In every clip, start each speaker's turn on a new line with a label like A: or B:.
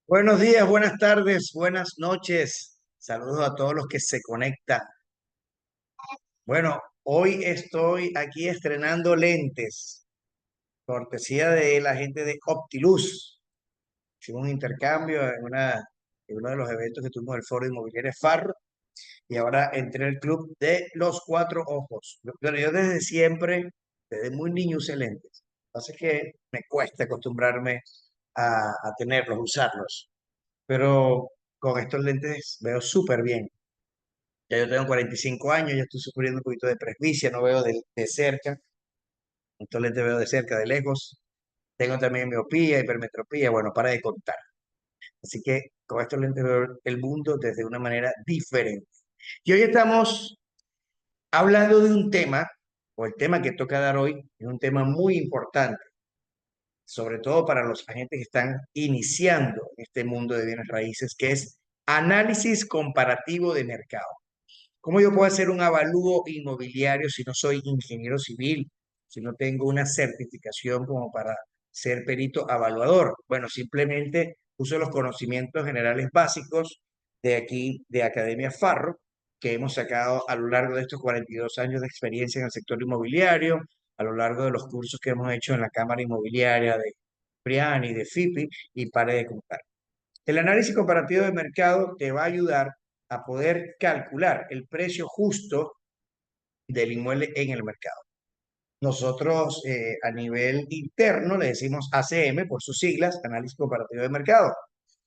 A: Buenos días, buenas tardes, buenas noches. Saludos a todos los que se conectan. Bueno, hoy estoy aquí estrenando lentes, cortesía de la gente de Optiluz. Hicimos un intercambio en uno de los eventos que tuvimos el Foro Inmobiliario Farro y ahora entré al club de los cuatro ojos. Pero yo desde siempre, desde muy niño usé lentes. Así que me cuesta acostumbrarme a tenerlos, usarlos. Pero con estos lentes veo súper bien. Ya yo tengo 45 años, ya estoy sufriendo un poquito de presbicia, no veo de cerca. Estos lentes veo de cerca, de lejos. Tengo también miopía, hipermetropía, bueno, para de contar. Así que con estos lentes veo el mundo desde una manera diferente. Y hoy estamos hablando de un tema, o el tema que toca dar hoy, es un tema muy importante, sobre todo para los agentes que están iniciando este mundo de bienes raíces, que es análisis comparativo de mercado. ¿Cómo yo puedo hacer un avalúo inmobiliario si no soy ingeniero civil, si no tengo una certificación como para ser perito evaluador? Bueno, simplemente uso los conocimientos generales básicos de aquí, de Academia Farro, que hemos sacado a lo largo de estos 42 años de experiencia en el sector inmobiliario, a lo largo de los cursos que hemos hecho en la Cámara Inmobiliaria de Priani, de FIPI, y pare de contar. El análisis comparativo de mercado te va a ayudar a poder calcular el precio justo del inmueble en el mercado. Nosotros a nivel interno le decimos ACM por sus siglas, análisis comparativo de mercado.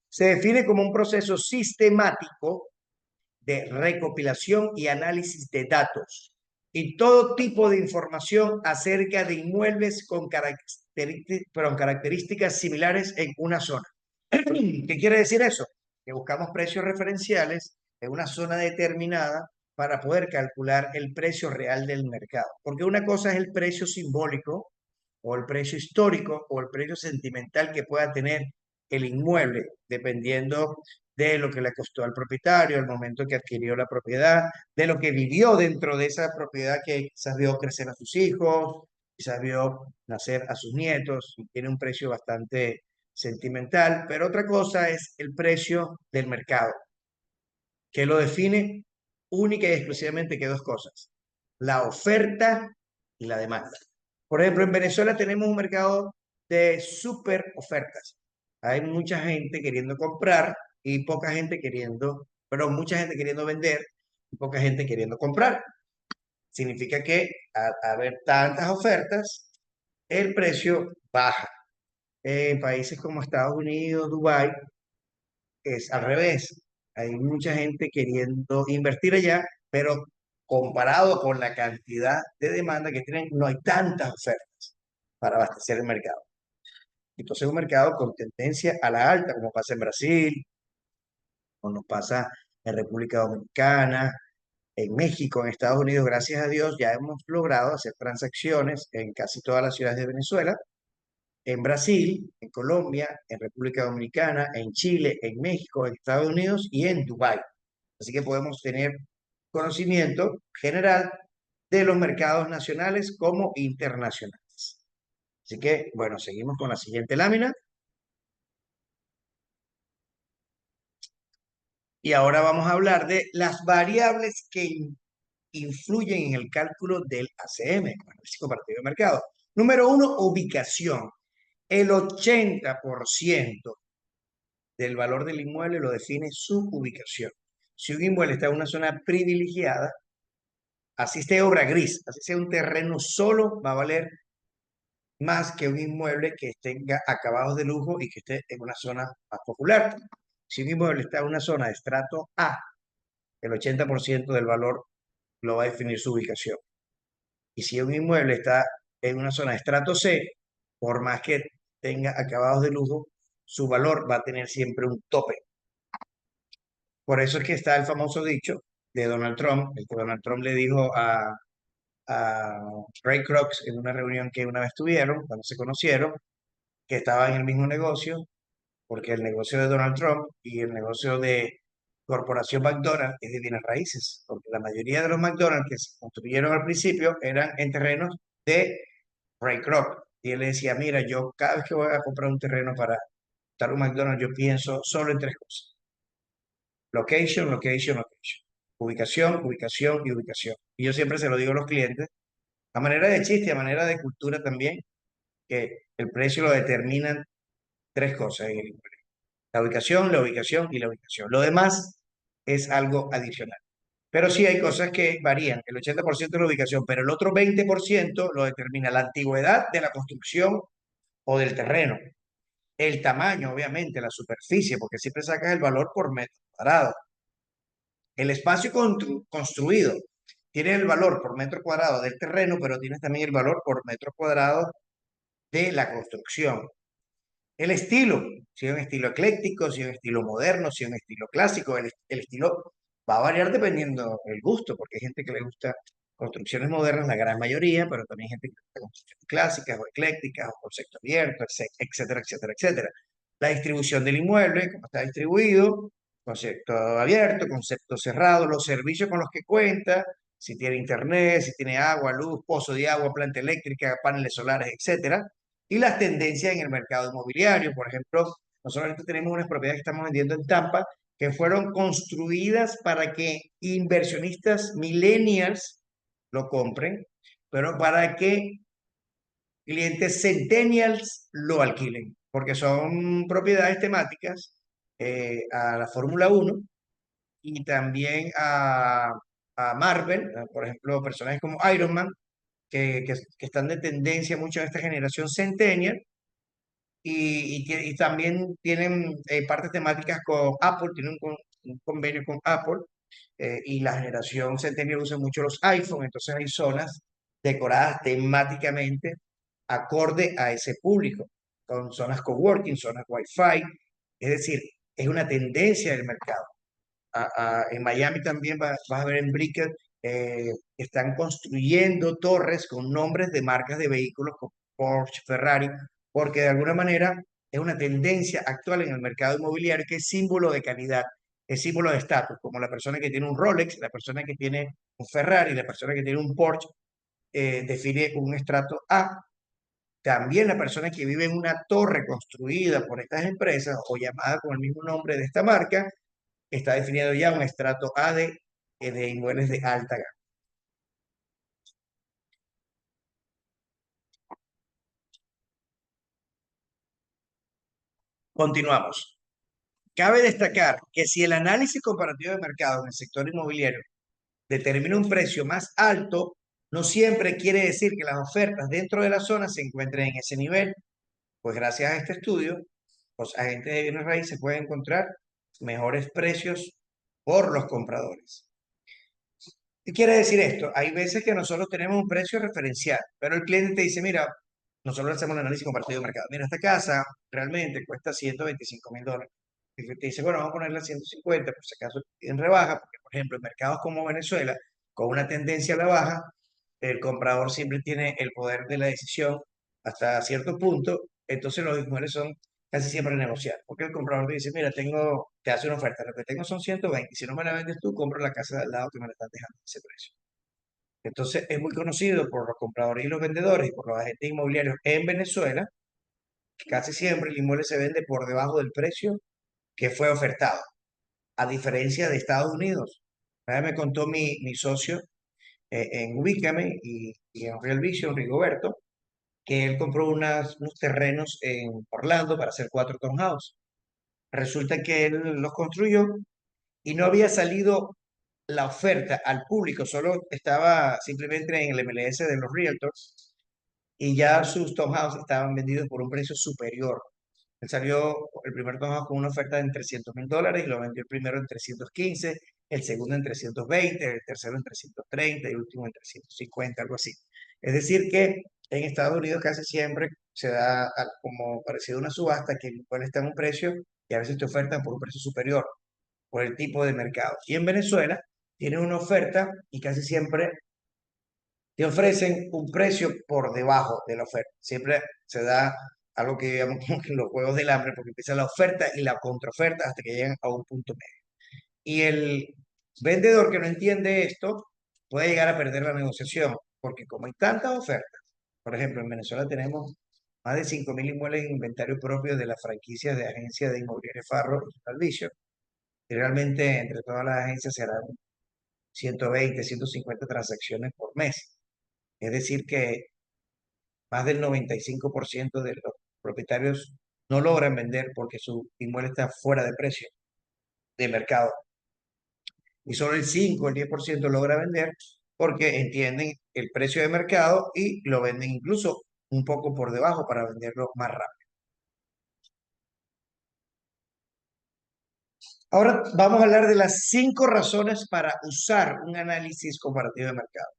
A: Se define como un proceso sistemático de recopilación y análisis de datos y todo tipo de información acerca de inmuebles con características similares en una zona. ¿Qué quiere decir eso? Que buscamos precios referenciales en una zona determinada para poder calcular el precio real del mercado. Porque una cosa es el precio simbólico o el precio histórico o el precio sentimental que pueda tener el inmueble, dependiendo de lo que le costó al propietario, el momento que adquirió la propiedad, de lo que vivió dentro de esa propiedad que quizás vio crecer a sus hijos, quizás vio nacer a sus nietos, y tiene un precio bastante sentimental, pero otra cosa es el precio del mercado, que lo define única y exclusivamente que dos cosas, la oferta y la demanda. Por ejemplo, en Venezuela tenemos un mercado de super ofertas. Hay mucha gente queriendo comprar y poca gente queriendo, pero mucha gente queriendo vender y poca gente queriendo comprar. Significa que al haber tantas ofertas, el precio baja. En países como Estados Unidos, Dubái, es al revés. Hay mucha gente queriendo invertir allá, pero comparado con la cantidad de demanda que tienen, no hay tantas ofertas para abastecer el mercado. Entonces es un mercado con tendencia a la alta, como pasa en Brasil, o nos pasa en República Dominicana, en México, en Estados Unidos. Gracias a Dios ya hemos logrado hacer transacciones en casi todas las ciudades de Venezuela, en Brasil, en Colombia, en República Dominicana, en Chile, en México, en Estados Unidos y en Dubái. Así que podemos tener conocimiento general de los mercados nacionales como internacionales. Así que, bueno, seguimos con la siguiente lámina. Y ahora vamos a hablar de las variables que influyen en el cálculo del ACM, análisis comparativo de mercado. Número uno, ubicación. El 80% del valor del inmueble lo define su ubicación. Si un inmueble está en una zona privilegiada, así esté obra gris, así sea un terreno solo, va a valer más que un inmueble que tenga acabados de lujo y que esté en una zona más popular. Si un inmueble está en una zona de estrato A, el 80% del valor lo va a definir su ubicación. Y si un inmueble está en una zona de estrato C, por más que tenga acabados de lujo, su valor va a tener siempre un tope. Por eso es que está el famoso dicho de Donald Trump, el que Donald Trump le dijo a Ray Kroc en una reunión que una vez tuvieron, cuando se conocieron, que estaban en el mismo negocio, porque el negocio de Donald Trump y el negocio de Corporación McDonald's es de bienes raíces, porque la mayoría de los McDonald's que se construyeron al principio eran en terrenos de Ray Kroc. Y él le decía, mira, yo cada vez que voy a comprar un terreno para montar un McDonald's, yo pienso solo en tres cosas. Location, location, location. Ubicación, ubicación y ubicación. Y yo siempre se lo digo a los clientes, a manera de chiste, a manera de cultura también, que el precio lo determinan tres cosas en el inmueble. La ubicación, la ubicación y la ubicación. Lo demás es algo adicional. Pero sí hay cosas que varían. El 80% es la ubicación, pero el otro 20% lo determina la antigüedad de la construcción o del terreno. El tamaño, obviamente, la superficie, porque siempre sacas el valor por metro cuadrado. El espacio construido tiene el valor por metro cuadrado del terreno, pero tienes también el valor por metro cuadrado de la construcción. El estilo, si es un estilo ecléctico, si es un estilo moderno, si es un estilo clásico, el estilo va a variar dependiendo del gusto, porque hay gente que le gusta construcciones modernas, la gran mayoría, pero también hay gente que le gusta construcciones clásicas o eclécticas o concepto abierto, etcétera, etcétera, etcétera. La distribución del inmueble, cómo está distribuido, concepto abierto, concepto cerrado, los servicios con los que cuenta, si tiene internet, si tiene agua, luz, pozo de agua, planta eléctrica, paneles solares, etcétera, y las tendencias en el mercado inmobiliario. Por ejemplo, nosotros ahorita tenemos unas propiedades que estamos vendiendo en Tampa que fueron construidas para que inversionistas millennials lo compren, pero para que clientes centennials lo alquilen, porque son propiedades temáticas a la Fórmula 1 y también a Marvel, por ejemplo, personajes como Iron Man, que están de tendencia mucho en esta generación centennial, y también tienen partes temáticas con Apple, tienen un convenio con Apple, y la generación Centennial usa mucho los iPhone, entonces hay zonas decoradas temáticamente acorde a ese público, con zonas coworking, zonas Wi-Fi, es decir, es una tendencia del mercado. En Miami también vas a ver en Brickell, están construyendo torres con nombres de marcas de vehículos como Porsche, Ferrari, porque de alguna manera es una tendencia actual en el mercado inmobiliario que es símbolo de calidad, es símbolo de estatus, como la persona que tiene un Rolex, la persona que tiene un Ferrari, la persona que tiene un Porsche, define un estrato A. También la persona que vive en una torre construida por estas empresas o llamada con el mismo nombre de esta marca, está definido ya un estrato A de inmuebles de alta gama. Continuamos. Cabe destacar que si el análisis comparativo de mercado en el sector inmobiliario determina un precio más alto, no siempre quiere decir que las ofertas dentro de la zona se encuentren en ese nivel, pues gracias a este estudio, los agentes de bienes raíces pueden encontrar mejores precios por los compradores. ¿Qué quiere decir esto? Hay veces que nosotros tenemos un precio referencial, pero el cliente te dice, mira, nosotros hacemos un análisis compartido de mercado. Mira, esta casa realmente cuesta $125,000. El cliente te dice, bueno, vamos a ponerla a 150, por si acaso en rebaja, porque por ejemplo, en mercados como Venezuela, con una tendencia a la baja, el comprador siempre tiene el poder de la decisión hasta cierto punto, entonces los inmuebles son casi siempre negociables, porque el comprador te dice, mira, te hace una oferta, lo que tengo son 120, si no me la vendes tú, compro la casa de al lado que me la están dejando a ese precio. Entonces es muy conocido por los compradores y los vendedores y por los agentes inmobiliarios en Venezuela, que casi siempre el inmueble se vende por debajo del precio que fue ofertado, a diferencia de Estados Unidos. Me contó mi socio en Ubícame y en Real Vision, Rigoberto, que él compró unos terrenos en Orlando para hacer 4 townhouses. Resulta que él los construyó y no había salido la oferta al público, solo estaba simplemente en el MLS de los Realtors y ya sus townhouses estaban vendidos por un precio superior. Él salió el primer townhouse con una oferta de $300,000 y lo vendió el primero en 315, el segundo en 320, el tercero en 330 y el último en 350, algo así. Es decir que en Estados Unidos casi siempre se da como parecido a una subasta que el cual está en un precio y a veces te ofertan por un precio superior por el tipo de mercado. Y en Venezuela tienen una oferta y casi siempre te ofrecen un precio por debajo de la oferta. Siempre se da algo que llamamos como que los juegos del hambre, porque empieza la oferta y la contraoferta hasta que llegan a un punto medio. Y el vendedor que no entiende esto puede llegar a perder la negociación, porque como hay tantas ofertas, por ejemplo, en Venezuela tenemos más de 5.000 inmuebles en inventario propio de las franquicias de agencias de inmobiliaria Farro y Alviso. Y realmente entre todas las agencias serán 120, 150 transacciones por mes. Es decir, que más del 95% de los propietarios no logran vender porque su inmueble está fuera de precio de mercado. Y solo el 5 el 10% logra vender porque entienden el precio de mercado y lo venden incluso un poco por debajo para venderlo más rápido. Ahora vamos a hablar de las 5 razones para usar un análisis comparativo de mercado.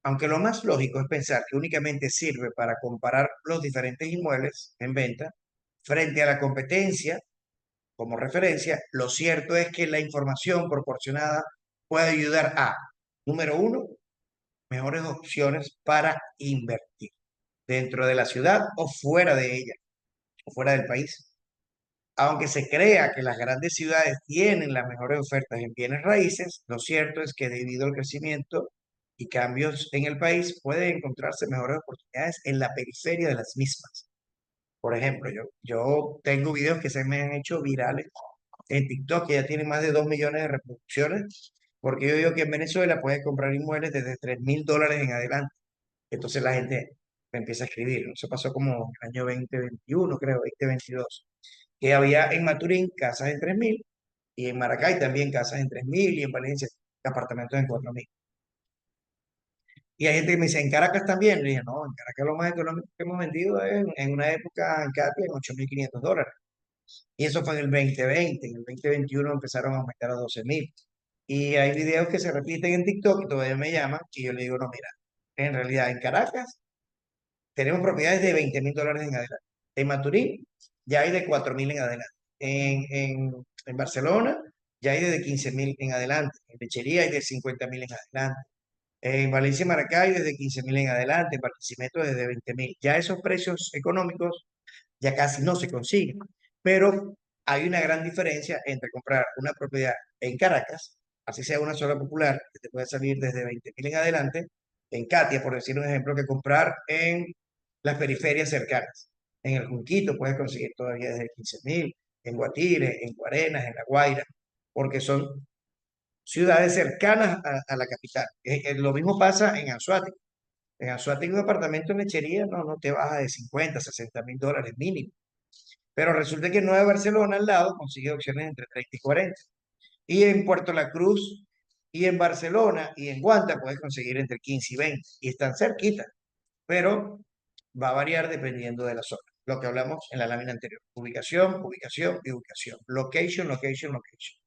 A: Aunque lo más lógico es pensar que únicamente sirve para comparar los diferentes inmuebles en venta frente a la competencia como referencia, lo cierto es que la información proporcionada puede ayudar a, número uno, mejores opciones para invertir dentro de la ciudad o fuera de ella, o fuera del país. Aunque se crea que las grandes ciudades tienen las mejores ofertas en bienes raíces, lo cierto es que debido al crecimiento y cambios en el país, pueden encontrarse mejores oportunidades en la periferia de las mismas. Por ejemplo, yo tengo videos que se me han hecho virales en TikTok, que ya tienen más de 2 millones de reproducciones, porque yo digo que en Venezuela puedes comprar inmuebles desde $3.000 en adelante. Entonces la gente me empieza a escribir. Eso pasó como en el año 2021, creo, 2022, que había en Maturín casas en 3.000 y en Maracay también casas en 3.000 y en Valencia apartamentos en 4.000. Y hay gente que me dice, ¿en Caracas también? Le dije, no, en Caracas lo más económico que hemos vendido es en una época en Catia en $8.500. Y eso fue en el 2020. En el 2021 empezaron a aumentar a 12.000. Y hay videos que se repiten en TikTok y todavía me llaman y yo le digo, no, mira, en realidad en Caracas tenemos propiedades de $20.000 en adelante. En Maturín ya hay de 4.000 en adelante. En Barcelona ya hay de 15.000 en adelante. En Lechería hay de 50.000 en adelante. En Valencia y Maracay desde 15.000 en adelante. En Barquisimeto desde 20.000. Ya esos precios económicos ya casi no se consiguen. Pero hay una gran diferencia entre comprar una propiedad en Caracas, así sea una sola popular, que te puede salir desde 20.000 en adelante, en Catia, por decir un ejemplo, que comprar en las periferias cercanas. En el Junquito puedes conseguir todavía desde 15.000, en Guatire, en Guarenas, en La Guaira, porque son ciudades cercanas a la capital. Lo mismo pasa en Anzoátegui. En Anzoátegui un apartamento en lechería no te baja de 50, $60.000 mínimo. Pero resulta que en Nueva Barcelona, al lado, consigue opciones entre 30 y 40. Y en Puerto La Cruz, y en Barcelona, y en Guanta, puedes conseguir entre 15 y 20. Y están cerquita, pero va a variar dependiendo de la zona. Lo que hablamos en la lámina anterior. Ubicación, ubicación y ubicación. Location, location, location.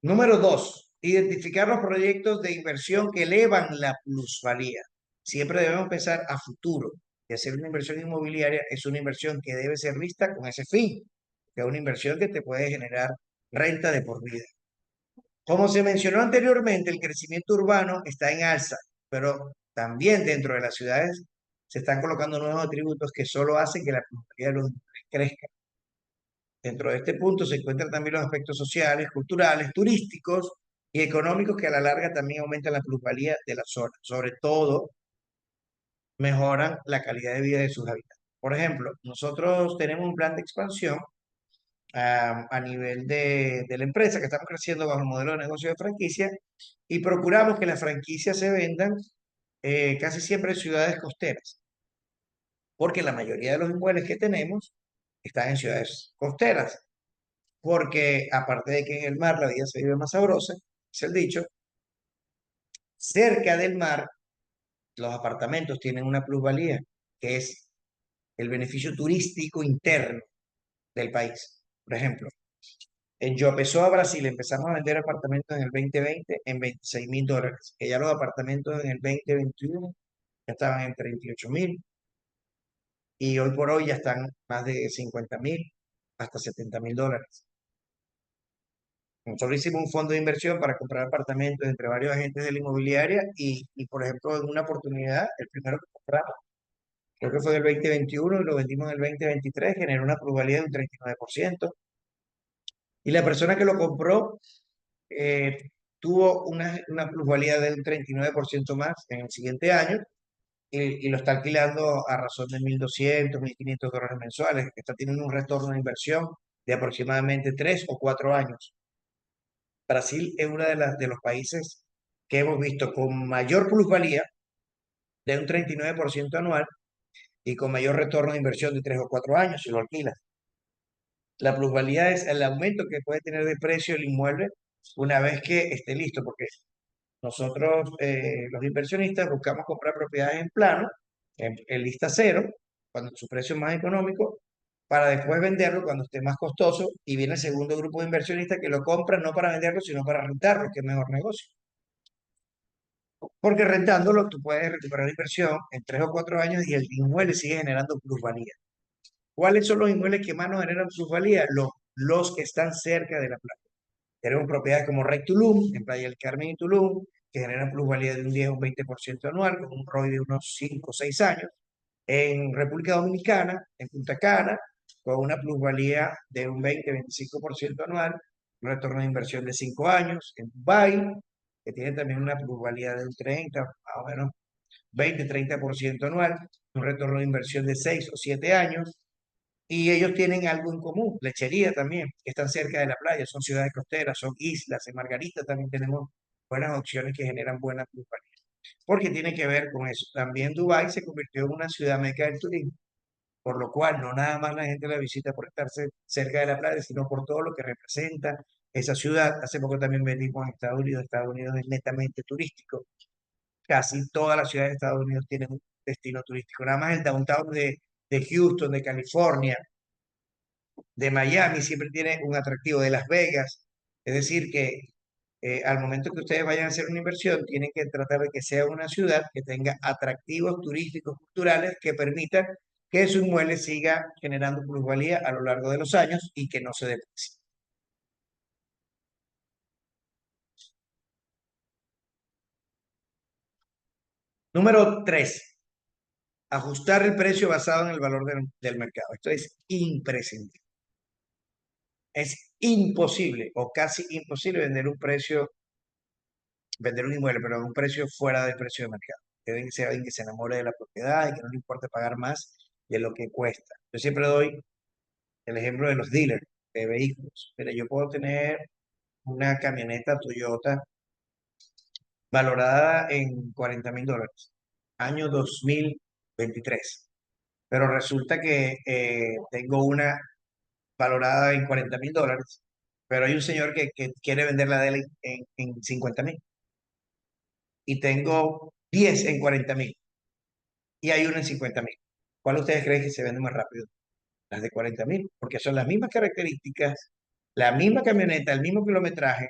A: Número dos, identificar los proyectos de inversión que elevan la plusvalía. Siempre debemos pensar a futuro. Y hacer una inversión inmobiliaria es una inversión que debe ser vista con ese fin, que es una inversión que te puede generar renta de por vida. Como se mencionó anteriormente, el crecimiento urbano está en alza, pero también dentro de las ciudades se están colocando nuevos atributos que solo hacen que la plusvalía de los inmuebles crezca. Dentro de este punto se encuentran también los aspectos sociales, culturales, turísticos y económicos que a la larga también aumentan la plusvalía de la zona. Sobre todo, mejoran la calidad de vida de sus habitantes. Por ejemplo, nosotros tenemos un plan de expansión a nivel de la empresa que estamos creciendo bajo el modelo de negocio de franquicia y procuramos que las franquicias se vendan casi siempre en ciudades costeras, porque la mayoría de los inmuebles que tenemos están en ciudades costeras. Porque aparte de que en el mar la vida se vive más sabrosa, es el dicho, cerca del mar los apartamentos tienen una plusvalía, que es el beneficio turístico interno del país. Por ejemplo, en João Pessoa, Brasil, empezamos a vender apartamentos en el 2020 en $26.000, que ya los apartamentos en el 2021 ya estaban en 38.000 y hoy por hoy ya están más de 50.000 hasta $70.000. Nosotros hicimos un fondo de inversión para comprar apartamentos entre varios agentes de la inmobiliaria por ejemplo, en una oportunidad, el primero que compramos, creo que fue en el 2021 y lo vendimos en el 2023, generó una plusvalía de un 39%. Y la persona que lo compró tuvo una plusvalía de un 39% más en el siguiente año y lo está alquilando a razón de 1.200, $1.500 mensuales, que está teniendo un retorno de inversión de aproximadamente 3 o 4 años. Brasil es uno de los países que hemos visto con mayor plusvalía de un 39% anual y con mayor retorno de inversión de 3 o 4 años si lo alquilas. La plusvalía es el aumento que puede tener de precio el inmueble una vez que esté listo, porque nosotros, los inversionistas, buscamos comprar propiedades en plano, en lista cero, cuando su precio es más económico, para después venderlo cuando esté más costoso, y viene el segundo grupo de inversionistas que lo compran no para venderlo, sino para rentarlo, que es mejor negocio. Porque rentándolo tú puedes recuperar la inversión en 3 o 4 años y el inmueble sigue generando plusvalía. ¿Cuáles son los inmuebles que más nos generan plusvalía? Los que están cerca de la playa. Tenemos propiedades como Rey Tulum, en Playa del Carmen y Tulum, que generan plusvalía de un 10 o un 20% anual, con un ROI de unos 5 o 6 años. En República Dominicana, en Punta Cana, con una plusvalía de un 20-25% anual, un retorno de inversión de 5 años. En Dubái, que tiene también una plusvalía de un 30, más o menos 20-30% anual, un retorno de inversión de 6 o 7 años. Y ellos tienen algo en común, lechería también, que están cerca de la playa, son ciudades costeras, son islas. En Margarita también tenemos buenas opciones que generan buena plusvalía, porque tiene que ver con eso. También Dubái se convirtió en una ciudad meca del turismo, por lo cual no nada más la gente la visita por estarse cerca de la playa, sino por todo lo que representa esa ciudad. Hace poco también venimos a Estados Unidos. Estados Unidos es netamente turístico. Casi todas las ciudades de Estados Unidos tienen un destino turístico. Nada más el downtown de Houston, de California, de Miami siempre tiene un atractivo, de Las Vegas. Es decir, que al momento que ustedes vayan a hacer una inversión, tienen que tratar de que sea una ciudad que tenga atractivos turísticos, culturales, que permitan que su inmueble siga generando plusvalía a lo largo de los años y que no se deprecie. Número 3, ajustar el precio basado en el valor del mercado. Esto es imprescindible. Es imposible o casi imposible vender un inmueble, pero a un precio fuera del precio de mercado. Debe que ser alguien que se enamore de la propiedad y que no le importe pagar más de lo que cuesta. Yo siempre doy el ejemplo de los dealers de vehículos. Pero yo puedo tener una camioneta Toyota valorada en $40.000, año 2023. Pero resulta que tengo una valorada en $40.000, pero hay un señor que quiere venderla de él en 50.000. Y tengo 10 en 40.000 y hay una en 50.000. ¿Cuál ustedes creen que se vende más rápido? Las de 40.000, porque son las mismas características, la misma camioneta, el mismo kilometraje,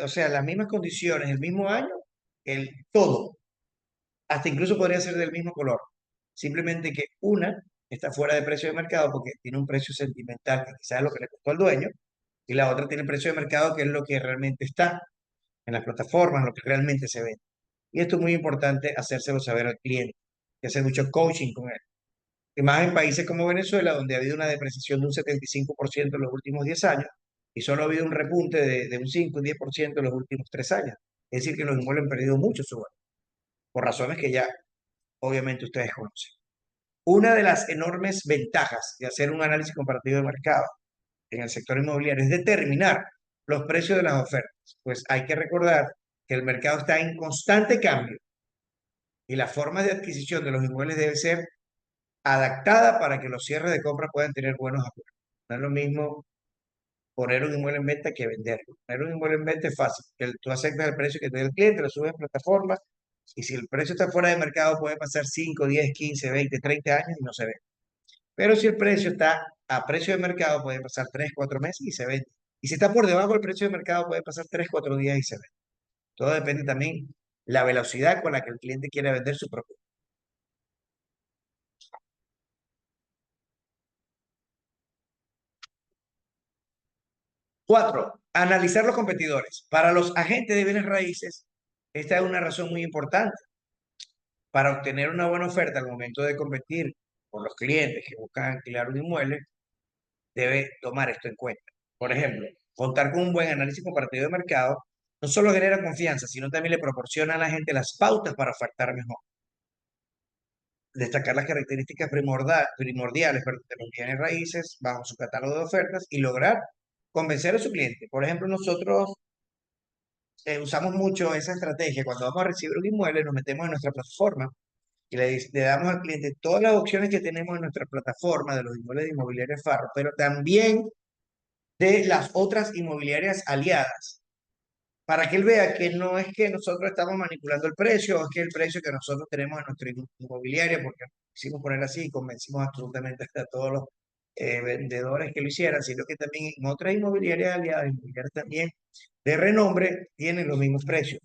A: o sea, las mismas condiciones, el mismo año, todo. Hasta incluso podría ser del mismo color. Simplemente que una está fuera de precio de mercado porque tiene un precio sentimental que quizás es lo que le costó al dueño, y la otra tiene el precio de mercado que es lo que realmente está en las plataformas, lo que realmente se vende. Y esto es muy importante hacérselo saber al cliente, y hacer mucho coaching con él. Y más en países como Venezuela, donde ha habido una depreciación de un 75% en los últimos 10 años, y solo ha habido un repunte de un 5 un 10% en los últimos 3 años. Es decir, que los inmuebles han perdido mucho su valor, por razones que ya obviamente ustedes conocen. Una de las enormes ventajas de hacer un análisis comparativo de mercado en el sector inmobiliario es determinar los precios de las ofertas. Pues hay que recordar que el mercado está en constante cambio y las formas de adquisición de los inmuebles debe ser adaptada para que los cierres de compra puedan tener buenos acuerdos. No es lo mismo poner un inmueble en venta que venderlo. Poner un inmueble en venta es fácil, que tú aceptas el precio que te dé el cliente, lo subes en plataforma, y si el precio está fuera de mercado puede pasar 5, 10, 15, 20, 30 años y no se ve. Pero si el precio está a precio de mercado puede pasar 3, 4 meses y se vende. Y si está por debajo del precio de mercado puede pasar 3, 4 días y se vende. Todo depende también la velocidad con la que el cliente quiere vender su propiedad. 4, analizar los competidores. Para los agentes de bienes raíces, esta es una razón muy importante. Para obtener una buena oferta al momento de competir con los clientes que buscan alquilar un inmueble, debe tomar esto en cuenta. Por ejemplo, contar con un buen análisis comparativo de mercado no solo genera confianza, sino también le proporciona a la gente las pautas para ofertar mejor. destacar las características primordiales, perdón, de los bienes raíces bajo su catálogo de ofertas y lograr convencer a su cliente. Por ejemplo, nosotros usamos mucho esa estrategia. Cuando vamos a recibir un inmueble, nos metemos en nuestra plataforma y le damos al cliente todas las opciones que tenemos en nuestra plataforma de los inmuebles de Inmobiliaria Farro, pero también de las otras inmobiliarias aliadas, para que él vea que no es que nosotros estamos manipulando el precio, o es que el precio que nosotros tenemos en nuestra inmobiliaria, porque quisimos poner así y convencimos absolutamente a todos los vendedores que lo hicieran, sino que también en otras inmobiliarias aliadas, inmobiliarias también de renombre, tienen los mismos precios.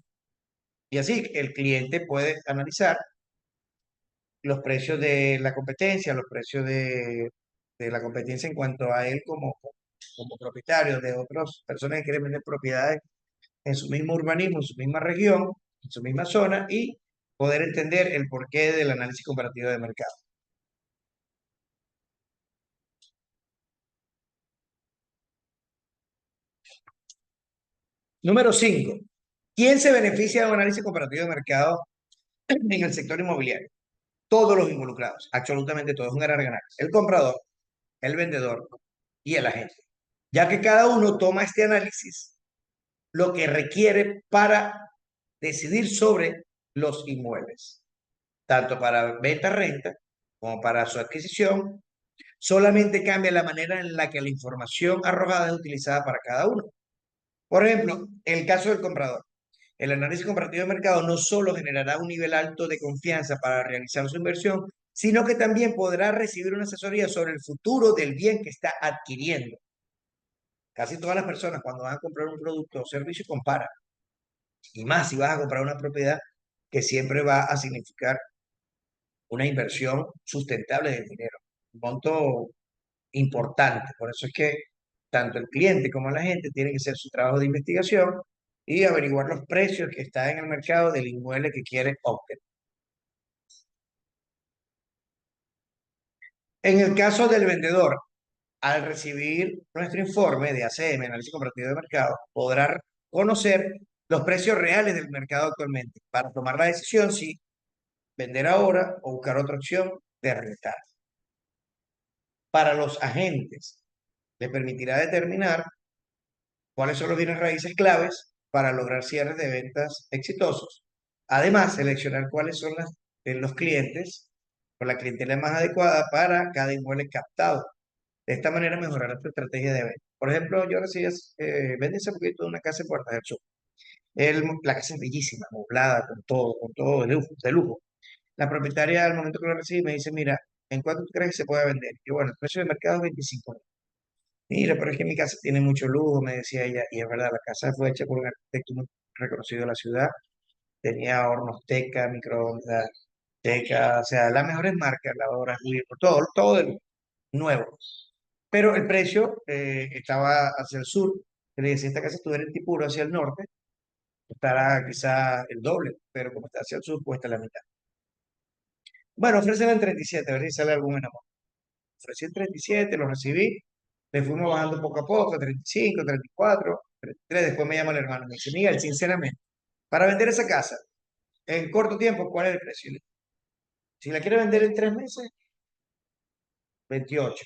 A: Y así el cliente puede analizar los precios de la competencia, los precios de la competencia en cuanto a él como propietario de otras personas que quieren vender propiedades en su mismo urbanismo, en su misma región, en su misma zona y poder entender el porqué del análisis comparativo de mercado. Número 5. ¿Quién se beneficia de un análisis comparativo de mercado en el sector inmobiliario? Todos los involucrados, absolutamente todos, es un ganar-ganar. El comprador, el vendedor y el agente, ya que cada uno toma este análisis lo que requiere para decidir sobre los inmuebles, tanto para venta-renta como para su adquisición. Solamente cambia la manera en la que la información arrojada es utilizada para cada uno. Por ejemplo, en el caso del comprador, el análisis comparativo de mercado no solo generará un nivel alto de confianza para realizar su inversión, sino que también podrá recibir una asesoría sobre el futuro del bien que está adquiriendo. Casi todas las personas cuando van a comprar un producto o servicio comparan, y más si vas a comprar una propiedad que siempre va a significar una inversión sustentable de dinero, un monto importante. Por eso es que tanto el cliente como la gente tienen que hacer su trabajo de investigación y averiguar los precios que está en el mercado del inmueble que quiere obtener. En el caso del vendedor, al recibir nuestro informe de ACM, Análisis Comparativo de Mercado, podrá conocer los precios reales del mercado actualmente para tomar la decisión si vender ahora o buscar otra opción de rentar. Para los agentes, les permitirá determinar cuáles son los bienes raíces claves para lograr cierres de ventas exitosos. Además, seleccionar cuáles son los clientes o la clientela más adecuada para cada inmueble captado. De esta manera mejorará tu estrategia de venta. Por ejemplo, yo recibí, vendí hace poquito una casa en Puerta del Sur. La casa es bellísima, amoblada, con todo de lujo. La propietaria, al momento que lo recibí, me dice, mira, ¿en cuánto tú crees que se puede vender? Y bueno, el precio de mercado es 25.000. Mira, pero es que mi casa tiene mucho lujo, me decía ella, y es verdad, la casa fue hecha por un arquitecto muy reconocido de la ciudad, tenía hornos Teca, microondas Teca, o sea, las mejores marcas, lavadoras Whirlpool, todo de lujo, nuevo. Pero el precio estaba hacia el sur, le decía, si esta casa estuviera en Tipuro, hacia el norte, estará quizá el doble, pero como está hacia el sur, cuesta la mitad. Bueno, ofrecen en 37, a ver si sale algún enamorado. Ofrecí en 37, lo recibí, le fuimos bajando poco a poco, 35, 34, 33, después me llama el hermano, me dice, Miguel, sinceramente, para vender esa casa en corto tiempo, ¿cuál es el precio? Si la quiere vender en 3 meses, 28.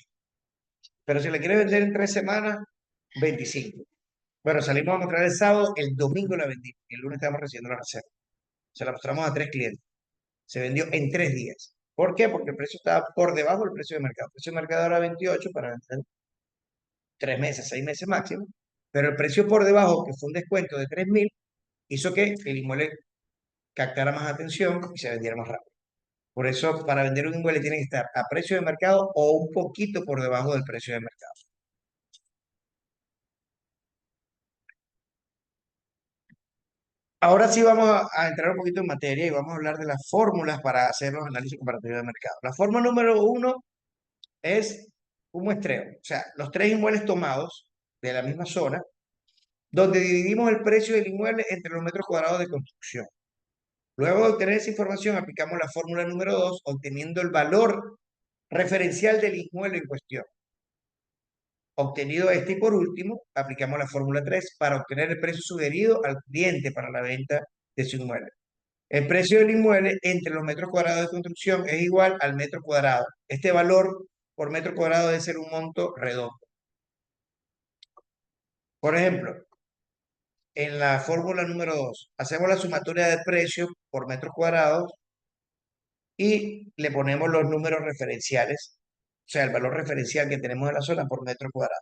A: Pero si la quiere vender en 3 semanas, 25. Bueno, salimos a mostrar el sábado, el domingo la vendimos, y el lunes estábamos recibiendo la reserva. Se la mostramos a 3 clientes. Se vendió en 3 días. ¿Por qué? Porque el precio estaba por debajo del precio de mercado. El precio de mercado era 28 para vender 3 meses, 6 meses máximo, pero el precio por debajo, que fue un descuento de 3.000, hizo que el inmueble captara más atención y se vendiera más rápido. Por eso, para vender un inmueble tiene que estar a precio de mercado o un poquito por debajo del precio de mercado. Ahora sí vamos a entrar un poquito en materia y vamos a hablar de las fórmulas para hacer los análisis comparativos de mercado. La forma número uno es un muestreo, o sea, los tres inmuebles tomados de la misma zona, donde dividimos el precio del inmueble entre los metros cuadrados de construcción. Luego de obtener esa información, aplicamos la fórmula número 2, obteniendo el valor referencial del inmueble en cuestión. Obtenido este y por último, aplicamos la fórmula 3 para obtener el precio sugerido al cliente para la venta de su inmueble. El precio del inmueble entre los metros cuadrados de construcción es igual al metro cuadrado. Este valor por metro cuadrado debe ser un monto redondo. Por ejemplo, en la fórmula número 2, hacemos la sumatoria de precios por metros cuadrados y le ponemos los números referenciales, o sea, el valor referencial que tenemos en la zona por metro cuadrado.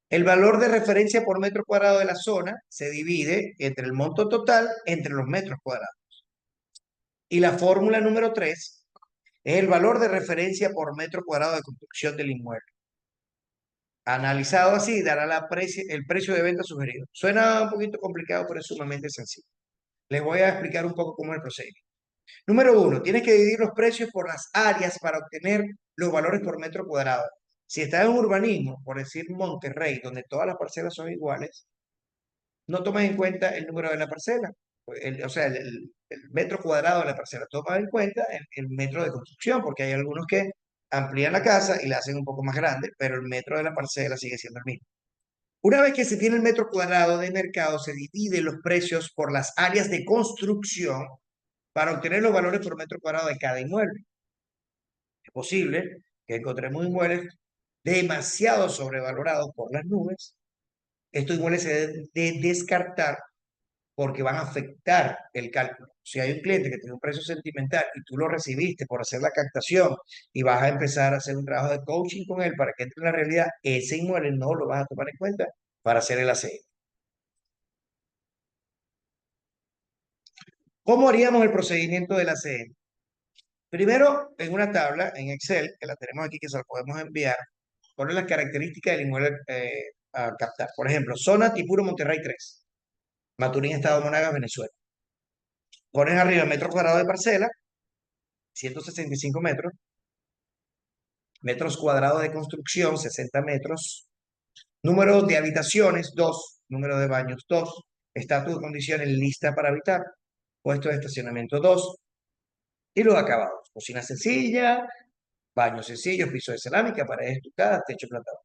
A: El valor de referencia por metro cuadrado de la zona se divide entre el monto total entre los metros cuadrados. Y la fórmula número 3 es el valor de referencia por metro cuadrado de construcción del inmueble. Analizado así, dará el precio de venta sugerido. Suena un poquito complicado, pero es sumamente sencillo. Les voy a explicar un poco cómo es el procedimiento. Número 1, tienes que dividir los precios por las áreas para obtener los valores por metro cuadrado. Si estás en un urbanismo, por decir Monterrey, donde todas las parcelas son iguales, no tomas en cuenta el número de la parcela, o sea, el metro cuadrado de la parcela. Toma en cuenta el metro de construcción, porque hay algunos que amplían la casa y la hacen un poco más grande, pero el metro de la parcela sigue siendo el mismo. Una vez que se tiene el metro cuadrado de mercado, se dividen los precios por las áreas de construcción para obtener los valores por metro cuadrado de cada inmueble. Es posible que encontremos inmuebles demasiado sobrevalorados por las nubes. Estos inmuebles se deben de descartar porque van a afectar el cálculo. Si hay un cliente que tiene un precio sentimental y tú lo recibiste por hacer la captación y vas a empezar a hacer un trabajo de coaching con él para que entre en la realidad, ese inmueble no lo vas a tomar en cuenta para hacer el aseo. ¿Cómo haríamos el procedimiento del aseo? Primero, en una tabla, en Excel, que la tenemos aquí, que se la podemos enviar, poner las características del inmueble a captar. Por ejemplo, zona Tipuro Monterrey 3, Maturín, Estado Monagas, Venezuela. Pones arriba metro cuadrado de parcela, 165 metros, metros cuadrados de construcción, 60 metros, número de habitaciones, 2, número de baños, 2, estatus de condiciones, lista para habitar, puesto de estacionamiento, 2, y los acabados, cocina sencilla, baños sencillos, piso de cerámica, paredes estucadas, techo plantado.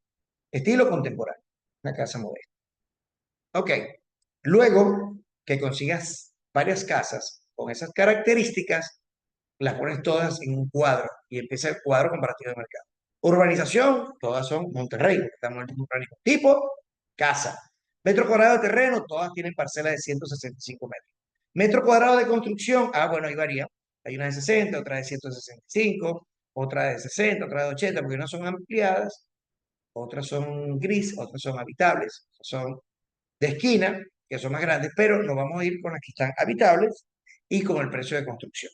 A: Estilo contemporáneo, una casa moderna. Ok, luego que consigas varias casas con esas características, las pones todas en un cuadro y empieza el cuadro comparativo de mercado. Urbanización, todas son Monterrey, estamos en un urbanismo. Tipo, casa. Metro cuadrado de terreno, todas tienen parcela de 165 metros. Metro cuadrado de construcción, bueno, ahí varía. Hay una de 60, otra de 165, otra de 60, otra de 80, porque no son ampliadas, otras son gris, otras son habitables, son de esquina, que son más grandes, pero nos vamos a ir con las que están habitables y con el precio de construcción.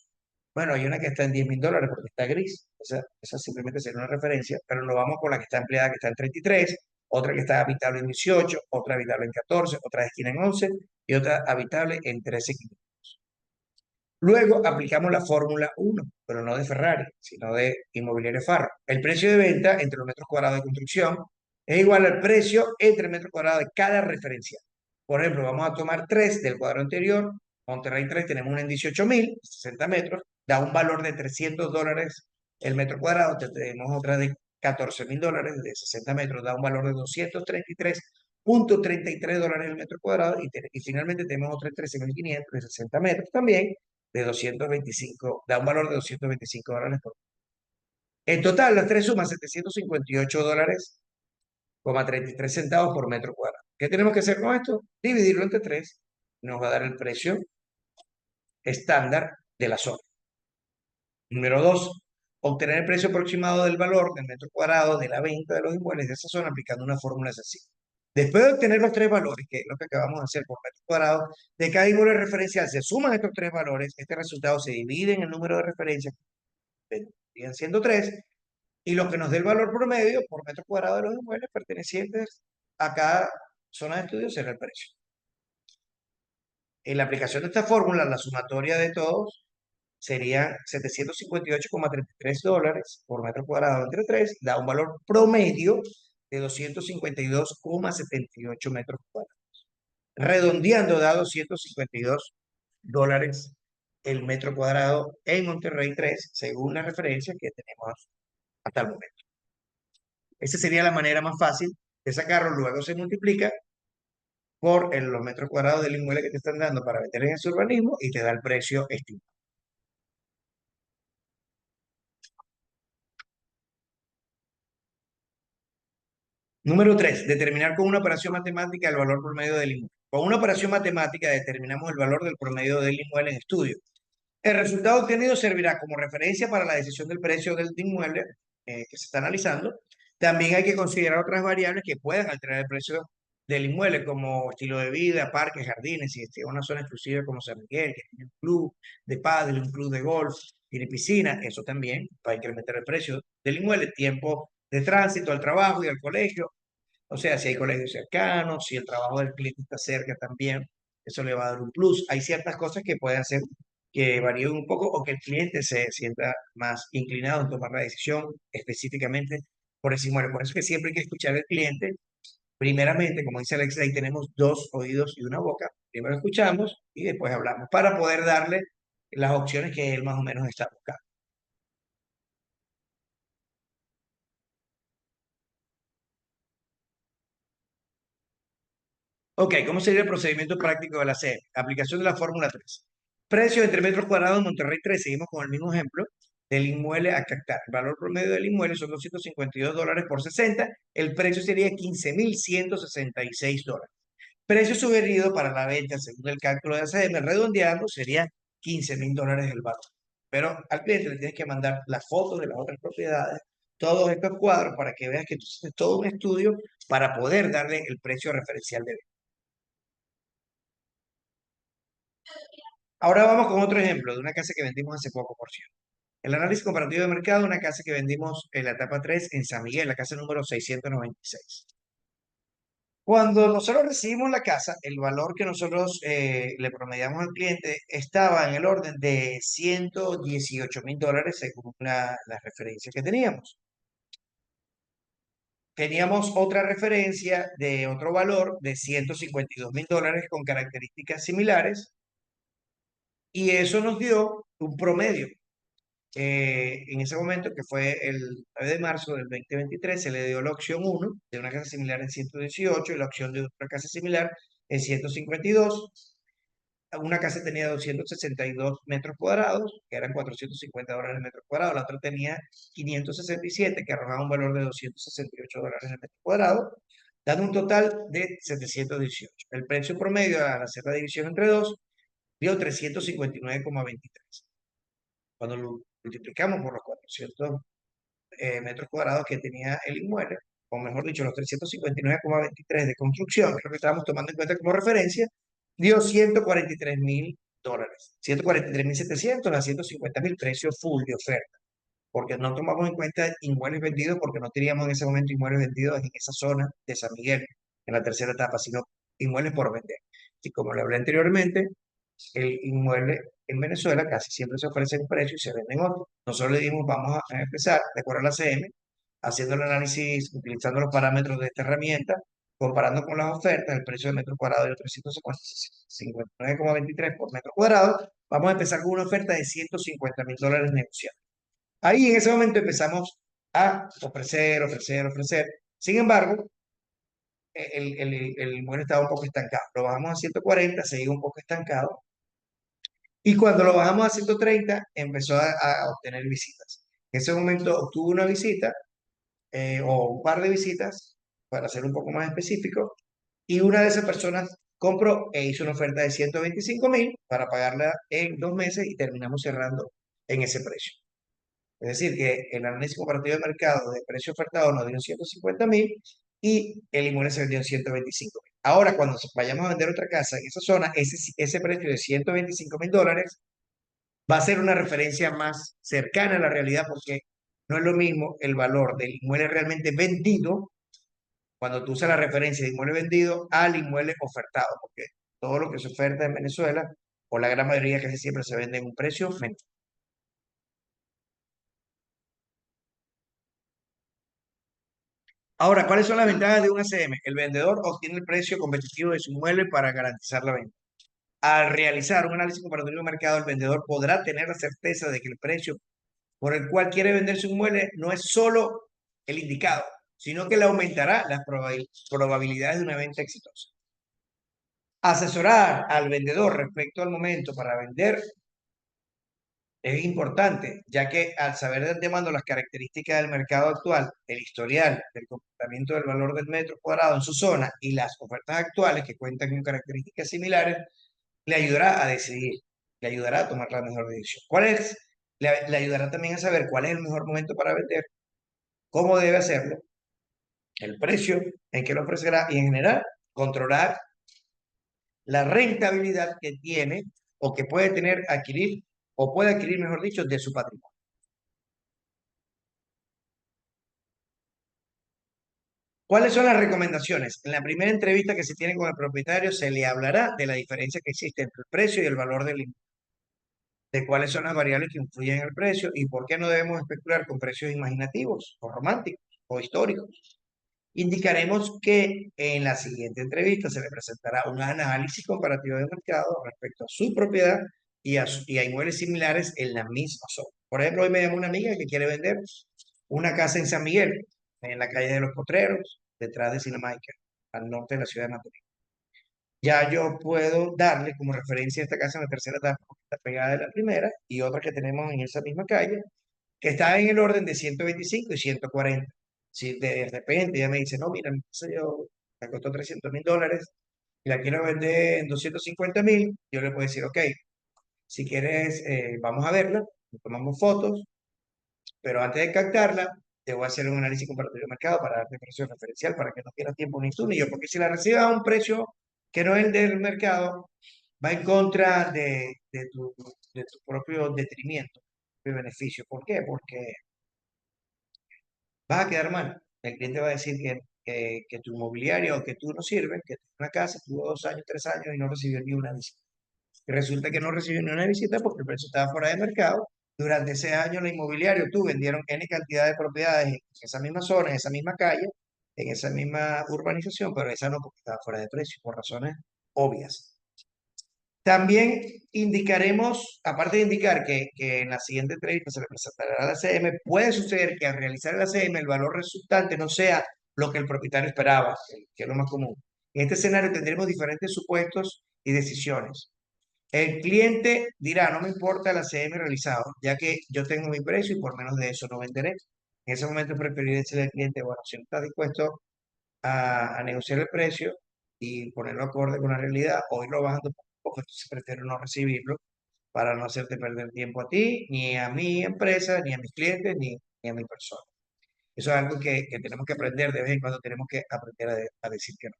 A: Bueno, hay una que está en $10,000 porque está gris. Esa simplemente sería una referencia, pero nos vamos con la que está empleada, que está en 33, otra que está habitable en 18, otra habitable en 14, otra de esquina en 11 y otra habitable en 13,500. Luego aplicamos la fórmula 1, pero no de Ferrari, sino de Inmobiliaria Farro. El precio de venta entre los metros cuadrados de construcción es igual al precio entre el metro cuadrado de cada referencia. Por ejemplo, vamos a tomar 3 del cuadro anterior. Monterrey 3 tenemos una en 18,000, 60 metros, da un valor de $300 el metro cuadrado. Tenemos otra de $14,000 de 60 metros, da un valor de $233,33 el metro cuadrado. Y finalmente tenemos otra en 13,500 de 60 metros también, de 225, da un valor de $225 por. En total, las tres suman $758,33 por metro cuadrado. ¿Qué tenemos que hacer con esto? Dividirlo entre 3. Nos va a dar el precio estándar de la zona. Número 2, obtener el precio aproximado del valor del metro cuadrado de la venta de los inmuebles de esa zona aplicando una fórmula sencilla. Después de obtener los tres valores, que es lo que acabamos de hacer por metro cuadrado, de cada inmueble referencial se suman estos tres valores, este resultado se divide en el número de referencias, que siguen siendo 3, y lo que nos dé el valor promedio por metro cuadrado de los inmuebles pertenecientes a cada zona de estudio será el precio. En la aplicación de esta fórmula, la sumatoria de todos serían $758,33 por metro cuadrado entre 3, da un valor promedio de 252,78 metros cuadrados. Redondeando da $252 el metro cuadrado en Monterrey 3, según la referencia que tenemos hasta el momento. Esa sería la manera más fácil de sacarlo. Luego se multiplica por los metros cuadrados del inmueble que te están dando para meter en ese urbanismo y te da el precio estimado. Número 3, determinar con una operación matemática el valor promedio del inmueble. Con una operación matemática determinamos el valor del promedio del inmueble en estudio. El resultado obtenido servirá como referencia para la decisión del precio del inmueble que se está analizando. También hay que considerar otras variables que puedan alterar el precio del inmueble, como estilo de vida, parques, jardines, si es una zona exclusiva como San Miguel, que tiene un club de pádel, un club de golf, tiene piscina, eso también va a incrementar el precio del inmueble, tiempo de tránsito al trabajo y al colegio, o sea, si hay colegios cercanos, si el trabajo del cliente está cerca también, eso le va a dar un plus. Hay ciertas cosas que pueden hacer que varíen un poco o que el cliente se sienta más inclinado en tomar la decisión específicamente por ese inmueble. Por eso es que siempre hay que escuchar al cliente. Primeramente, como dice Alexa, ahí tenemos dos oídos y una boca. Primero escuchamos y después hablamos para poder darle las opciones que él más o menos está buscando. Ok, ¿cómo sería el procedimiento práctico de la C? Aplicación de la fórmula 3. Precio entre metros cuadrados en Monterrey 3. Seguimos con el mismo ejemplo del inmueble a captar. El valor promedio del inmueble son $252 por 60. El precio sería $15,166. Precio sugerido para la venta, según el cálculo de ACM, redondeando, sería $15,000 el valor. Pero al cliente le tienes que mandar las fotos de las otras propiedades, todos estos cuadros, para que veas que tú haces todo un estudio para poder darle el precio referencial de venta. Ahora vamos con otro ejemplo de una casa que vendimos hace poco, por cierto. El análisis comparativo de mercado, una casa que vendimos en la etapa 3 en San Miguel, la casa número 696. Cuando nosotros recibimos la casa, el valor que nosotros le promediamos al cliente estaba en el orden de $118,000 según la referencia que teníamos. Teníamos otra referencia de otro valor de $152,000 con características similares y eso nos dio un promedio. En ese momento, que fue el 9 de marzo del 2023, se le dio la opción uno de una casa similar en 118 y la opción de otra casa similar en 152. Una casa tenía 262 metros cuadrados, que eran $450 el metro cuadrado. La otra tenía 567, que arrojaba un valor de $268 el metro cuadrado, dando un total de 718. El precio promedio al hacer la división entre dos dio 359,23. Cuando lo multiplicamos por los 400 metros cuadrados que tenía el inmueble, o mejor dicho, los 359,23 de construcción, que es lo que estábamos tomando en cuenta como referencia, dio $143,000. 143,700 a 150,000 precios full de oferta, porque no tomamos en cuenta inmuebles vendidos, porque no teníamos en ese momento inmuebles vendidos en esa zona de San Miguel, en la tercera etapa, sino inmuebles por vender. Y como le hablé anteriormente, el inmueble en Venezuela casi siempre se ofrece un precio y se vende en otro. Nosotros le dimos, vamos a empezar, de acuerdo a la CM, haciendo el análisis, utilizando los parámetros de esta herramienta, comparando con las ofertas, el precio de metro cuadrado de 359,23 por metro cuadrado, vamos a empezar con una oferta de $150,000 negociados. Ahí en ese momento empezamos a ofrecer, ofrecer, ofrecer. Sin embargo, el inmueble estaba un poco estancado. Lo bajamos a 140, seguía un poco estancado. Y cuando lo bajamos a 130, empezó a obtener visitas. En ese momento obtuvo una visita o un par de visitas, para ser un poco más específico, y una de esas personas compró e hizo una oferta de 125,000 para pagarla en 2 meses y terminamos cerrando en ese precio. Es decir, que el análisis comparativo de mercado de precio ofertado nos dio 150,000 y el inmueble se vendió en 125,000. Ahora, cuando vayamos a vender otra casa en esa zona, ese precio de $125,000 va a ser una referencia más cercana a la realidad porque no es lo mismo el valor del inmueble realmente vendido cuando tú usas la referencia de inmueble vendido al inmueble ofertado, porque todo lo que se oferta en Venezuela, o la gran mayoría casi siempre se vende en un precio menor. Ahora, ¿cuáles son las ventajas de un ACM? El vendedor obtiene el precio competitivo de su inmueble para garantizar la venta. Al realizar un análisis comparativo de mercado, el vendedor podrá tener la certeza de que el precio por el cual quiere vender su inmueble no es solo el indicado, sino que le aumentará las probabilidades de una venta exitosa. Asesorar al vendedor respecto al momento para vender es importante, ya que al saber de antemano las características del mercado actual, el historial del comportamiento del valor del metro cuadrado en su zona y las ofertas actuales que cuentan con características similares, le ayudará a decidir, le ayudará a tomar la mejor decisión. ¿Cuál es? Le ayudará también a saber cuál es el mejor momento para vender, cómo debe hacerlo, el precio en que lo ofrecerá y en general controlar la rentabilidad que tiene o que puede tener adquirir o puede adquirir, mejor dicho, de su patrimonio. ¿Cuáles son las recomendaciones? En la primera entrevista que se tiene con el propietario se le hablará de la diferencia que existe entre el precio y el valor del inmueble, de cuáles son las variables que influyen en el precio y por qué no debemos especular con precios imaginativos o románticos o históricos. Indicaremos que en la siguiente entrevista se le presentará un análisis comparativo de mercado respecto a su propiedad y a inmuebles similares en la misma zona. Por ejemplo, hoy me llamó una amiga que quiere vender una casa en San Miguel, en la calle de los Potreros, detrás de Cinemaica, al norte de la ciudad de Macorís. Ya yo puedo darle como referencia a esta casa en la tercera etapa, porque está pegada de la primera, y otra que tenemos en esa misma calle, que está en el orden de 125 y 140. Si de repente ella me dice, no, mira, mi casa yo me costó $300.000 y la quiero vender en 250.000, yo le puedo decir, ok, si quieres, vamos a verla, tomamos fotos, pero antes de captarla, te voy a hacer un análisis comparativo de mercado para darte precio referencial para que no pierdas tiempo ni tú ni yo, porque si la recibes a un precio que no es el del mercado, va en contra de tu propio detrimento, de beneficio. ¿Por qué? Porque vas a quedar mal. El cliente va a decir que tu inmobiliario o que tú no sirves, que una casa tuvo 2 años, 3 años y no recibió ni una visita. Y resulta que no recibió ni una visita porque el precio estaba fuera de mercado. Durante ese año, el inmobiliario, tú vendieron N cantidad de propiedades en esa misma zona, en esa misma calle, en esa misma urbanización, pero esa no porque estaba fuera de precio, por razones obvias. También indicaremos, aparte de indicar que en la siguiente entrevista se le presentará la ACM, puede suceder que al realizar el ACM el valor resultante no sea lo que el propietario esperaba, que es lo más común. En este escenario tendremos diferentes supuestos y decisiones. El cliente dirá, no me importa el ACM realizado, ya que yo tengo mi precio y por menos de eso no venderé. En ese momento preferiría decirle al cliente, bueno, si no está dispuesto a negociar el precio y ponerlo acorde con la realidad o irlo bajando poco a poco, entonces prefiero no recibirlo para no hacerte perder tiempo a ti, ni a mi empresa, ni a mis clientes, ni a mi persona. Eso es algo que tenemos que aprender de vez en cuando, tenemos que aprender a decir que no.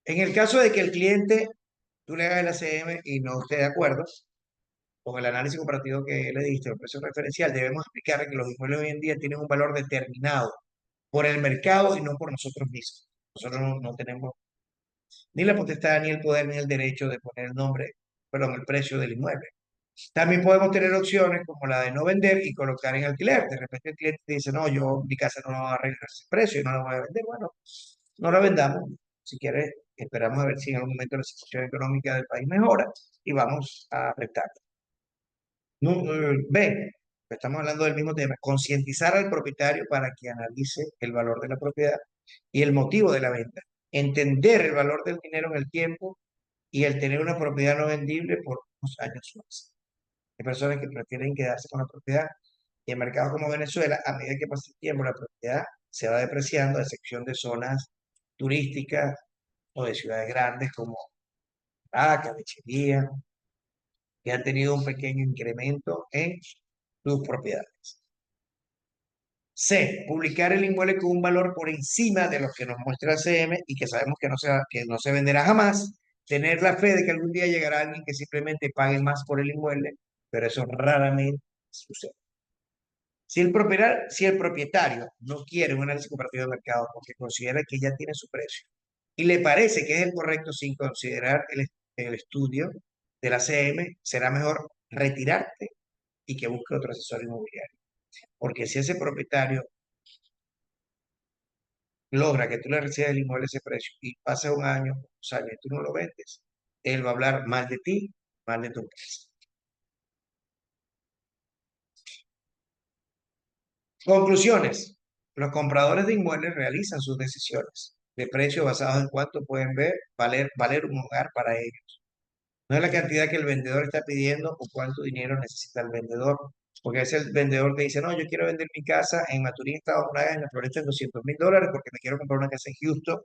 A: En el caso de que el cliente, tú le hagas el ACM y no esté de acuerdo con el análisis comparativo que le diste, el precio referencial, debemos explicarle que los inmuebles hoy en día tienen un valor determinado por el mercado y no por nosotros mismos. Nosotros no tenemos ni la potestad, ni el poder, ni el derecho de poner el nombre, perdón, el precio del inmueble. También podemos tener opciones como la de no vender y colocar en alquiler. De repente el cliente dice, no, yo mi casa no va a arreglar ese precio y no la voy a vender. Bueno, no la vendamos. Si quieres, esperamos a ver si en algún momento la situación económica del país mejora y vamos a prestar. No, B, estamos hablando del mismo tema, concientizar al propietario para que analice el valor de la propiedad y el motivo de la venta, entender el valor del dinero en el tiempo y el tener una propiedad no vendible por unos años más. Hay personas que prefieren quedarse con la propiedad y en mercados como Venezuela, a medida que pasa el tiempo, la propiedad se va depreciando, a excepción de zonas turísticas o de ciudades grandes como Caracas, Lechería, que han tenido un pequeño incremento en sus propiedades. C, publicar el inmueble con un valor por encima de lo que nos muestra el CM y que sabemos que no se venderá jamás. Tener la fe de que algún día llegará alguien que simplemente pague más por el inmueble, pero eso raramente sucede. Si el propietario no quiere un análisis comparativo de mercado porque considera que ya tiene su precio y le parece que es el correcto sin considerar el estudio de la CM, será mejor retirarte y que busque otro asesor inmobiliario. Porque si ese propietario logra que tú le recibas el inmueble a ese precio y pasa un año, 2 años y tú no lo vendes, él va a hablar mal de ti, mal de tu empresa. Conclusiones. Los compradores de inmuebles realizan sus decisiones. de precios basados en cuánto pueden valer un hogar para ellos. No es la cantidad que el vendedor está pidiendo o cuánto dinero necesita el vendedor. Porque es el vendedor que dice, no, yo quiero vender mi casa en Maturín, Estados Unidos, en la Floresta en $200,000 porque me quiero comprar una casa en Houston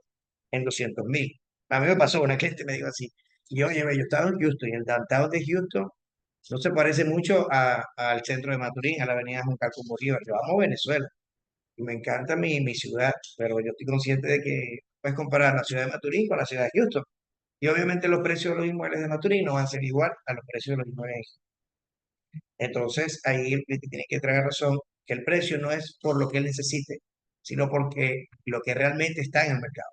A: en 200,000. A mí me pasó, una cliente me dijo así, y yo, oye, yo estaba en Houston y el downtown de Houston no se parece mucho al centro de Maturín, a la avenida Juan Carlos Bolívar. Yo amo Venezuela y me encanta mi ciudad, pero yo estoy consciente de que puedes comparar la ciudad de Maturín con la ciudad de Houston. Y obviamente los precios de los inmuebles de Maturín no van a ser igual a los precios de los inmuebles. Entonces, ahí el cliente tiene que traer razón que el precio no es por lo que él necesite, sino porque lo que realmente está en el mercado.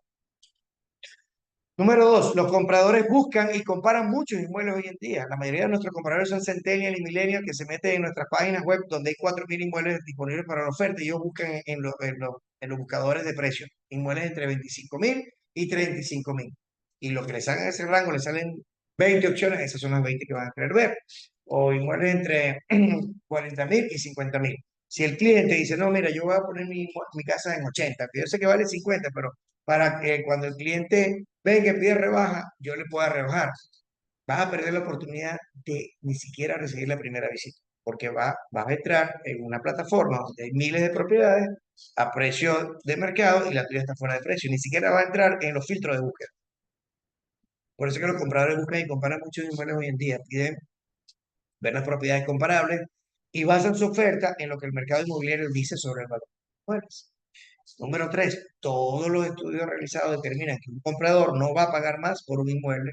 A: Número dos, los compradores buscan y comparan muchos inmuebles hoy en día. La mayoría de nuestros compradores son centennial y millennial que se meten en nuestras páginas web donde hay 4.000 inmuebles disponibles para la oferta y ellos buscan en los buscadores de precios inmuebles entre 25,000 y 35,000. Y lo que les salgan en ese rango, les salen 20 opciones, esas son las 20 que van a querer ver. O inmuebles entre 40,000 y 50,000. Si el cliente dice, no, mira, yo voy a poner mi casa en 80, que yo sé que vale 50, pero para que cuando el cliente venga y pide rebaja, yo le pueda rebajar. Vas a perder la oportunidad de ni siquiera recibir la primera visita, porque vas a entrar en una plataforma donde hay miles de propiedades a precio de mercado y la tuya está fuera de precio. Ni siquiera va a entrar en los filtros de búsqueda. Por eso que los compradores buscan y comparan muchos inmuebles hoy en día. Piden ver las propiedades comparables y basan su oferta en lo que el mercado inmobiliario dice sobre el valor de los inmuebles. Número tres, todos los estudios realizados determinan que un comprador no va a pagar más por un inmueble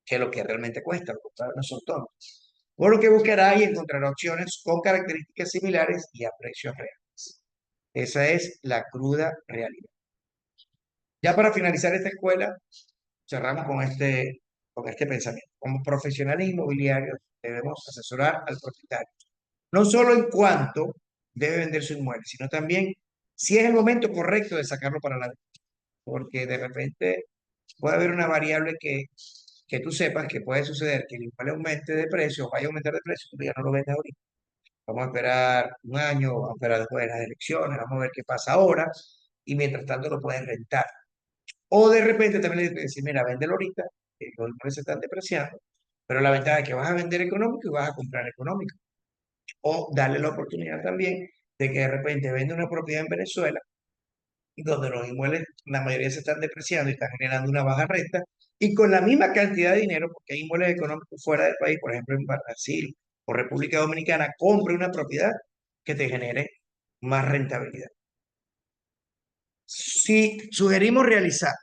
A: que lo que realmente cuesta. Los compradores no son tontos. Por lo que buscará y encontrará opciones con características similares y a precios reales. Esa es la cruda realidad. Ya para finalizar esta escuela, cerramos con este pensamiento. Como profesionales inmobiliarios debemos asesorar al propietario, no solo en cuánto debe vender su inmueble, sino también si es el momento correcto de sacarlo para la venta. Porque de repente puede haber una variable que tú sepas que puede suceder, que el inmueble aumente de precio, vaya a aumentar de precio, tú ya no lo vendes ahorita. Vamos a esperar un año, vamos a esperar después de las elecciones, vamos a ver qué pasa ahora, y mientras tanto lo pueden rentar. O de repente también le dicen, decir, mira, véndelo ahorita, que los inmuebles se están depreciando, pero la ventaja es que vas a vender económico y vas a comprar económico. O darle la oportunidad también de que de repente vende una propiedad en Venezuela donde los inmuebles, la mayoría se están depreciando y están generando una baja renta, y con la misma cantidad de dinero, porque hay inmuebles económicos fuera del país, por ejemplo en Brasil o República Dominicana, compre una propiedad que te genere más rentabilidad. Si sugerimos realizar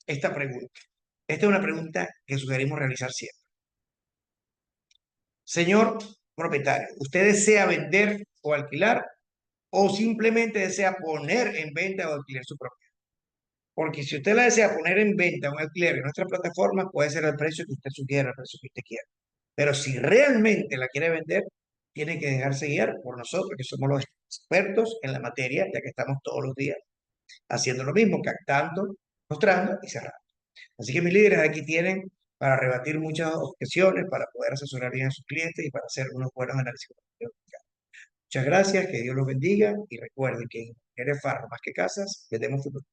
A: esta pregunta, esta es una pregunta que sugerimos realizar siempre. Señor propietario, ¿usted desea vender o alquilar o simplemente desea poner en venta o alquiler su propiedad? Porque si usted la desea poner en venta o en alquiler en nuestra plataforma, puede ser el precio que usted sugiera, el precio que usted quiera. Pero si realmente la quiere vender, tiene que dejarse guiar por nosotros, que somos los expertos en la materia, ya que estamos todos los días haciendo lo mismo, captando, mostrando y cerrando. Así que mis líderes aquí tienen para rebatir muchas objeciones, para poder asesorar bien a sus clientes y para hacer unos buenos análisis. Muchas gracias, que Dios los bendiga y recuerden que en Eres Farro más que casas, vendemos futuro.